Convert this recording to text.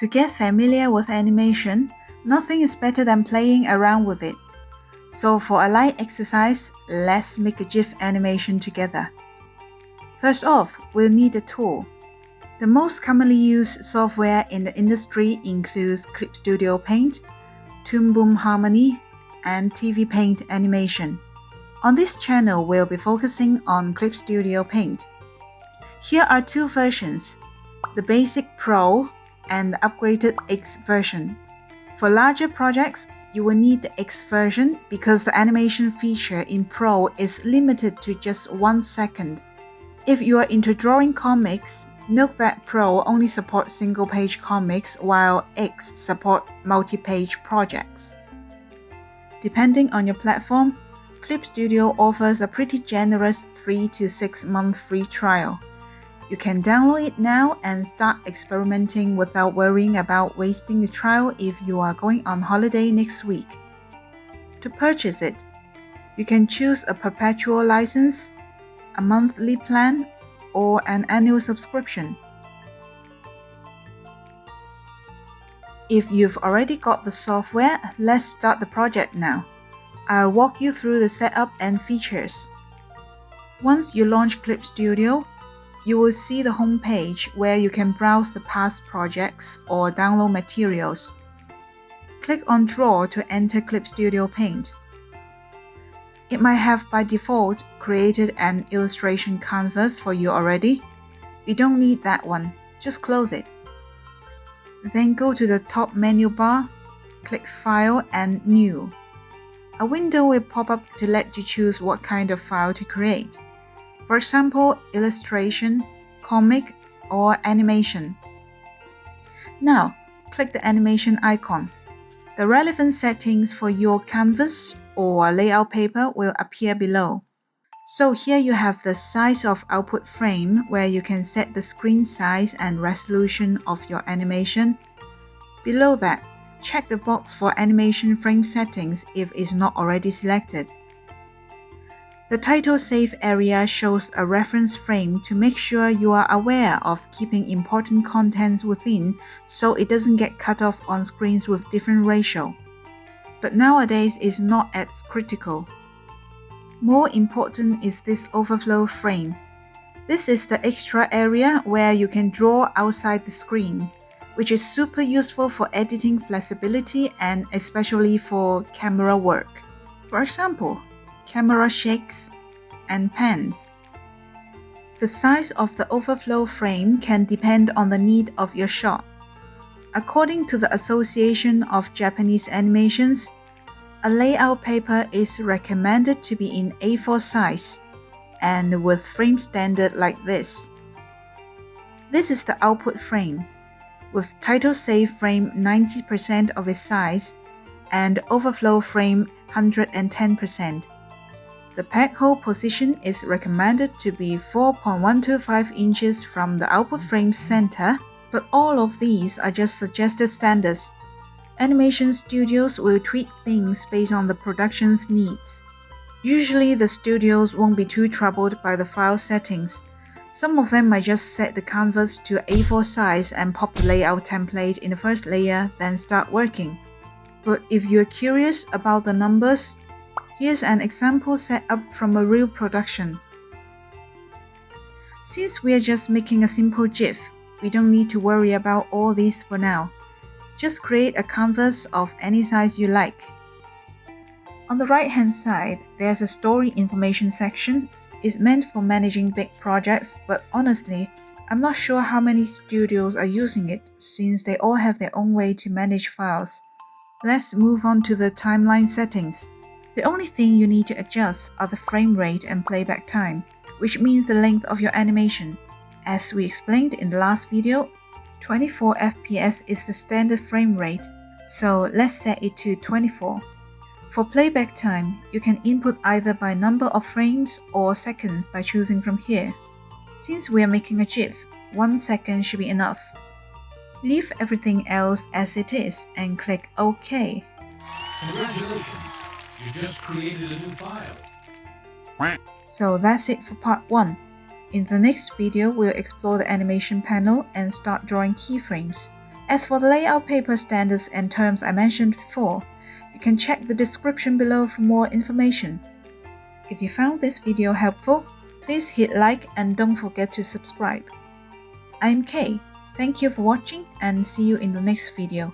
To get familiar with animation, nothing is better than playing around with it. So for a light exercise, let's make a GIF animation together. First off, we'll need a tool. The most commonly used software in the industry includes Clip Studio Paint, Toon Boom Harmony, and TV Paint Animation. On this channel, we'll be focusing on Clip Studio Paint. Here are two versions, the Basic Pro and the upgraded X version. For larger projects, you will need the X version because the animation feature in Pro is limited to just 1 second. If you are into drawing comics, note that Pro only supports single-page comics while X supports multi-page projects. Depending on your platform, Clip Studio offers a pretty generous 3 to 6 month free trial. You can download it now and start experimenting without worrying about wasting the trial if you are going on holiday next week. To purchase it, you can choose a perpetual license, a monthly plan, or an annual subscription. If you've already got the software, let's start the project now. I'll walk you through the setup and features. Once you launch Clip Studio, you will see the home page where you can browse the past projects or download materials. Click on Draw to enter Clip Studio Paint. It might have by default created an illustration canvas for you already. You don't need that one, just close it. Then go to the top menu bar, click File and New. A window will pop up to let you choose what kind of file to create. For example, illustration, comic, or animation. Now, click the animation icon. The relevant settings for your canvas or layout paper will appear below. So here you have the size of output frame where you can set the screen size and resolution of your animation. Below that, check the box for animation frame settings if it's not already selected. The title save area shows a reference frame to make sure you are aware of keeping important contents within so it doesn't get cut off on screens with different ratio. But nowadays it's not as critical. More important is this overflow frame. This is the extra area where you can draw outside the screen, which is super useful for editing flexibility and especially for camera work. For example, camera shakes and pans. The size of the overflow frame can depend on the need of your shot. According to the Association of Japanese Animations, a layout paper is recommended to be in A4 size and with frame standard like this. This is the output frame, with title save frame 90% of its size and overflow frame 110%. The peg hole position is recommended to be 4.125 inches from the output frame center, but all of these are just suggested standards. Animation studios will tweak things based on the production's needs. Usually the studios won't be too troubled by the file settings. Some of them might just set the canvas to A4 size and pop the layout template in the first layer, then start working. But if you're curious about the numbers, here's an example set up from a real production. Since we're just making a simple GIF, we don't need to worry about all these for now. Just create a canvas of any size you like. On the right-hand side, there's a story information section. It's meant for managing big projects, but honestly, I'm not sure how many studios are using it since they all have their own way to manage files. Let's move on to the timeline settings. The only thing you need to adjust are the frame rate and playback time, which means the length of your animation. As we explained in the last video, 24 FPS is the standard frame rate, so let's set it to 24. For playback time, you can input either by number of frames or seconds by choosing from here. Since we are making a GIF, 1 second should be enough. Leave everything else as it is and click OK. Congratulations! You just created a new file. So that's it for part 1. In the next video, we'll explore the animation panel and start drawing keyframes. As for the layout paper standards and terms I mentioned before, you can check the description below for more information. If you found this video helpful, please hit like and don't forget to subscribe. I'm Kay. Thank you for watching and see you in the next video.